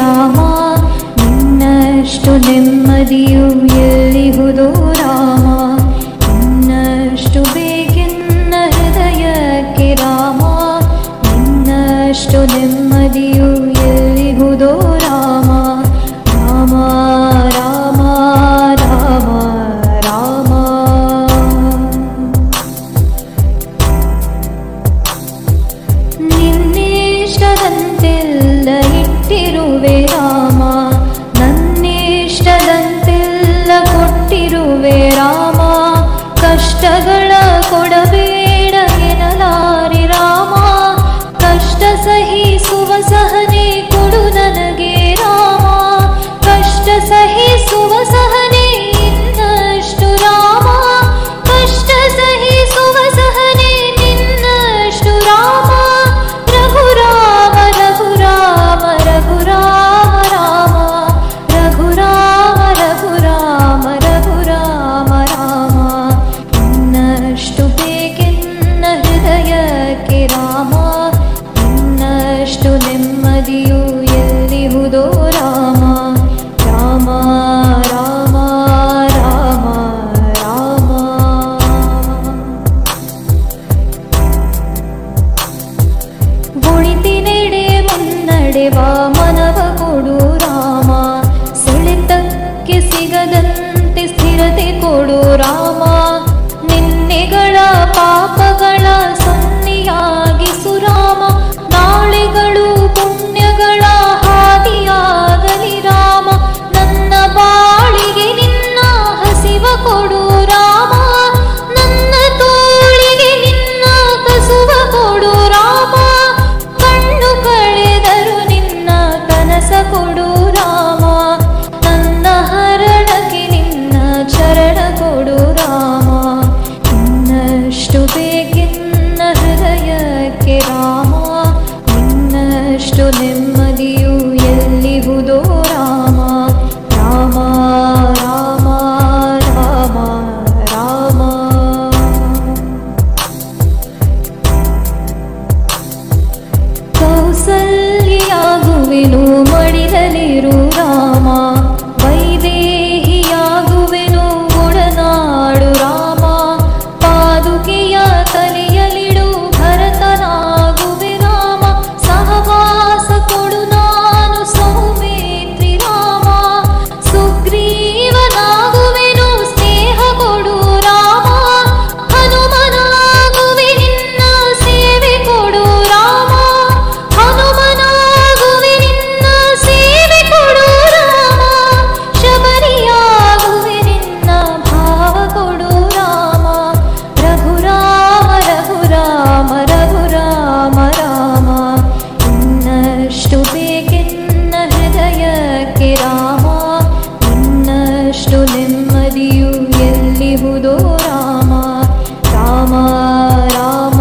ರಾಮ ನಿನ್ನಷ್ಟು ನೆಮ್ಮದಿಯು ಎಲ್ಲಿಹುದೋ ರಾಮ ನಿನ್ನಷ್ಟು ಬೇಕೆನ್ನ ಹೃದಯಕ್ಕೆ ರಾಮ ನಿನ್ನಷ್ಟು ನೆಮ್ಮದಿಯು ಎಲ್ಲಿಹುದೋ ರಾಮ ರಾಮ ರಾಮ ರಾಮ ರಾಮ ನಿನ್ನಿಷ್ಟದಂತೆಲ್ಲ ಇಟ್ಟಿರುವೆ ರಾಮ ನನ್ನಿಷ್ಟದಂತೆಲ್ಲ ಕೊಟ್ಟಿರುವೆ ರಾಮ ಕಷ್ಟಗಳ ಕೊಡಬೇಡ ಎನ್ನಲಾರೆ ರಾಮ ಕಷ್ಟ ಸಹಿಸುವ ಸಹನೆ ಕೊಡು ನನಗೆ ರಾಮ ಕಷ್ಟ ಸಹಿಸುವ ಸಹನೆ ನಿನ್ನಷ್ಟು ರಾಮ ಕಷ್ಟ ಸಹಿಸುವ ಸಹನೆ ನಿನ್ನಷ್ಟು ರಾಮ ರಘುರಾಮ ರಘುರಾಮ ರಘುರಾಮ ರಾಮ ರಘುರಾಮ ರಘುರಾಮ ರಘುರಾಮ ರಾಮ ನಿನ್ನಷ್ಟು ಬೇಕೆನ್ನ ಹೃದಯಕ್ಕೆ ರಾಮ ನಿನ್ನಷ್ಟು ನೆಮ್ಮದಿಯು ಎಲ್ಲಿಹುದೋ ರಾಮ ರಾಮ ರಾಮ ರಾಮ ರಾಮ ಗುಣಿತಿನೆಡೆ ಮುನ್ನಡೆವ ಮನವ ಕೊಡು ರಾಮ ಸೆಳೆತಕ್ಕೆ ಸಿಗದಂತೆ ಸ್ಥಿರತೆ ಕೊಡು ರಾಮ ನಿನ್ನೆಗಳ ಪಾಪಗಳ ಸನ್ನಿಯಾಗಿಸು ರಾಮ ನಾಳೆಗಳು ಪುಣ್ಯಗಳ ಹಾದಿಯಾಗಲಿ ರಾಮ ನನ್ನ ಬಾಳಿಗೆ ನಿನ್ನ ಹಸಿವ ಕೊಡು ರಾಮ ನನ್ನ ತೋಳಿಗೆ ನಿನ್ನ ಕಸುವ ಕೊಡು ರಾಮ ಕಣ್ಣು ಕಳೆದರು ನಿನ್ನ ಕನಸ ಕೊಡು ರಾಮ ನನ್ನ ಹರಣಕ್ಕೆ ನಿನ್ನ ಚರಣ ಕೊಡು ರಾಮ ನಿನ್ನಷ್ಟು ಬೇಕೆನ್ನ ಹೃದಯಕ್ಕೆ ರಾಮ ನಿನ್ನಷ್ಟು ನೆಮ್ಮದಿಯು ಎಲ್ಲಿಹುದೋ ರಾಮ ರಾಮ ರಾಮ ರಾಮ ರಾಮ ಕೌಸಲ್ಯಾಗುವೆನು ಮಡಿಲಲಿರು ರಾಮ ವೈದೇಹಿಯಾಗುವೆನು ಒಡನಾಡು ರಾಮ ಪಾದುಕೆಯ ತಲೆಯಲಿಡು ಭರತನಾಗುವೆ ರಾಮ ಸಹವಾಸ ಕೊಡು ನಾನು ಸೌಮಿತ್ರಿ ರಾಮ ಸುಗ್ರೀವನಾಗುವೆನು ಸ್ನೇಹ ಕೊಡು ರಾಮ ಹನುಮನಾಗುವೆ ನಿನ್ನ ಸೇವೆ ಕೊಡು ರಾಮ ಹನುಮನಾಗುವೆ ನಿನ್ನ ಸೇವೆ ಕೊಡು ರಾಮ ಶಬರಿಯಾಗುವೆ ನಿನ್ನ ಭಾವ ಕೊಡು ರಾಮ ರಘುರಾಮ ರಘುರಾಮ ರಘುರಾಮ ರಾಮ ನಿನ್ನಷ್ಟು ಬೇಕೆನ್ನ ಹೃದಯಕ್ಕೆ ರಾಮ ನಿನ್ನಷ್ಟು ನೆಮ್ಮದಿಯು ಎಲ್ಲಿಹುದೋ ರಾಮ ರಾಮ ರಾಮ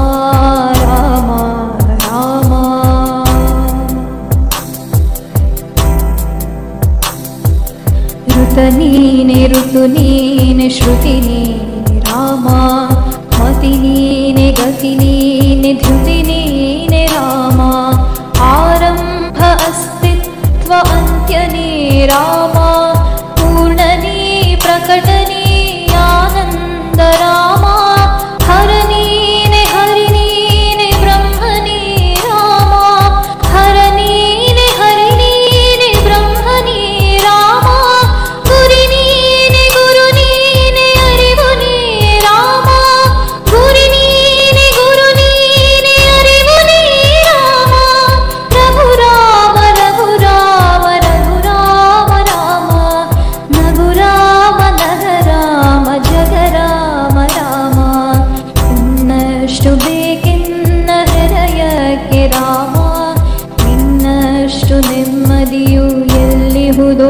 ರಾಮ ರಾಮ ಋತ ನೀನೆ ಋತು ನೀನೆ ಶ್ರುತಿ ನೀನೆ ರಾಮ ಮತಿ ನೀನೆ ಗತಿ ನೀನೆ ಧೃತಿ ನೀನೆ ರಾಮ ಆರಂಭ ಅಸ್ತಿತ್ವ ಅಂತ್ಯನೇ ರಾಮ ಪೂರ್ಣನೇ ಪ್ರಕಟನೇ ಆನಂದ ರಾಮ ಹರ ನೀನೆ ಹರಿ ನೀನೆ ಬ್ರಹ್ಮನೇ ರಾಮ ಹರ ನೀನೆ ಹರಿ ನೀನೆ ಬ್ರಹ್ಮನೇ ರಾಮ ಗುರಿ ನೀನೆ ಗುರು ನೀನೆ ಅರಿವು ನೀ ರಾಮ ಗುರಿ ನೀನೆ ಗುರು ನೀನೆ ಅರಿವು ನೀ ರಾಮ ರಘುರಾಮ ರಘುರಾಮ ರಘುರಾಮ ರಾಮ ನಗುರಾಮ ನಗರಾಮ ಜಗರಾಮ ರಾಮ ನಿನ್ನಷ್ಟು ಬೇಕೆನ್ನ ಹೃದಯಕ್ಕೆ ರಾಮ ನಿನ್ನಷ್ಟು ನೆಮ್ಮದಿಯು ಎಲ್ಲಿಹುದೋ